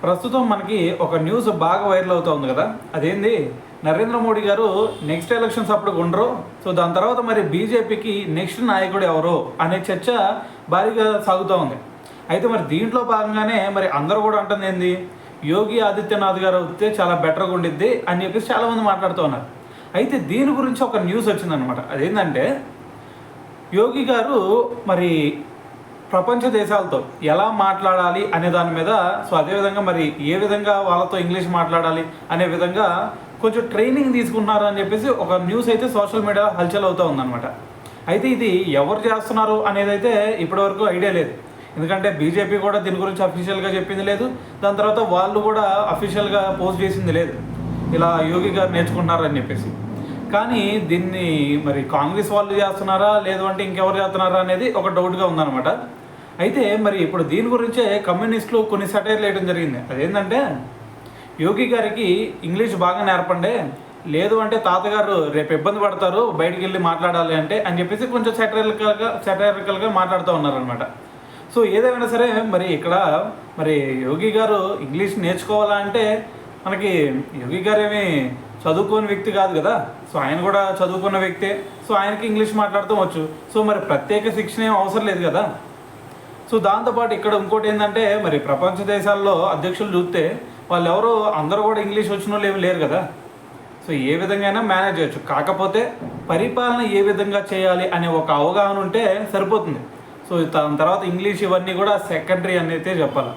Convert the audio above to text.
ప్రస్తుతం మనకి ఒక న్యూస్ బాగా వైరల్ అవుతుంది కదా. అదేంది, నరేంద్ర మోడీ గారు నెక్స్ట్ ఎలక్షన్స్ అప్పుడు ఉండరు, సో దాని తర్వాత మరి బీజేపీకి నెక్స్ట్ నాయకుడు ఎవరు అనే చర్చ భారీగా సాగుతూ ఉంది. అయితే మరి దీంట్లో భాగంగానే మరి అందరూ కూడా అంటుంది ఏంది, యోగి ఆదిత్యనాథ్ గారు వస్తే చాలా బెటర్గా ఉండిద్ది అని చెప్పేసి చాలామంది మాట్లాడుతూ ఉన్నారు. అయితే దీని గురించి ఒక న్యూస్ వచ్చిందనమాట. అదేంటంటే యోగి గారు మరి ప్రపంచ దేశాలతో ఎలా మాట్లాడాలి అనే దాని మీద, సో అదేవిధంగా మరి ఏ విధంగా వాళ్ళతో ఇంగ్లీష్ మాట్లాడాలి అనే విధంగా కొంచెం ట్రైనింగ్ తీసుకున్నారు అని చెప్పేసి ఒక న్యూస్ అయితే సోషల్ మీడియా హల్చల్ అవుతూ ఉందన్నమాట. అయితే ఇది ఎవరు చేస్తున్నారు అనేది అయితే ఇప్పటివరకు ఐడియా లేదు. ఎందుకంటే బీజేపీ కూడా దీని గురించి అఫీషియల్గా చెప్పింది లేదు, దాని తర్వాత వాళ్ళు కూడా అఫీషియల్గా పోస్ట్ చేసింది లేదు ఇలా యోగి గారు నేర్చుకుంటున్నారని చెప్పేసి. కానీ దీన్ని మరి కాంగ్రెస్ వాళ్ళు చేస్తున్నారా లేదు అంటే ఇంకెవరు చేస్తున్నారా అనేది ఒక డౌట్గా ఉందన్నమాట. అయితే మరి ఇప్పుడు దీని గురించే కమ్యూనిస్టులు కొన్ని సెటైర్లు వేయడం జరిగింది. అదేంటంటే యోగి గారికి ఇంగ్లీష్ బాగా నేర్పండి, లేదు అంటే తాతగారు రేపు ఇబ్బంది పడతారు బయటికి వెళ్ళి మాట్లాడాలి అంటే అని చెప్పేసి కొంచెం సెటైరికల్గా మాట్లాడుతూ ఉన్నారనమాట. సో ఏదేమైనా సరే మరి ఇక్కడ మరి యోగి గారు ఇంగ్లీష్ నేర్చుకోవాలా అంటే మనకి యోగి గారు ఏమీ చదువుకోని వ్యక్తి కాదు కదా. సో ఆయన కూడా చదువుకున్న వ్యక్తే, సో ఆయనకి ఇంగ్లీష్ మాట్లాడుతూ వచ్చు. సో మరి ప్రత్యేక శిక్షణ ఏం అవసరం లేదు కదా. సో దాంతోపాటు ఇక్కడ ఇంకోటి ఏంటంటే మరి ప్రపంచ దేశాల్లో అధ్యక్షులు చూస్తే వాళ్ళు ఎవరు అందరూ కూడా ఇంగ్లీష్ వచ్చిన వాళ్ళు ఏమి లేరు కదా. సో ఏ విధంగా మేనేజ్ చేయొచ్చు, కాకపోతే పరిపాలన ఏ విధంగా చేయాలి అనే ఒక అవగాహన ఉంటే సరిపోతుంది. సో దాని తర్వాత ఇంగ్లీష్ ఇవన్నీ కూడా సెకండరీ అని అయితే చెప్పాలి.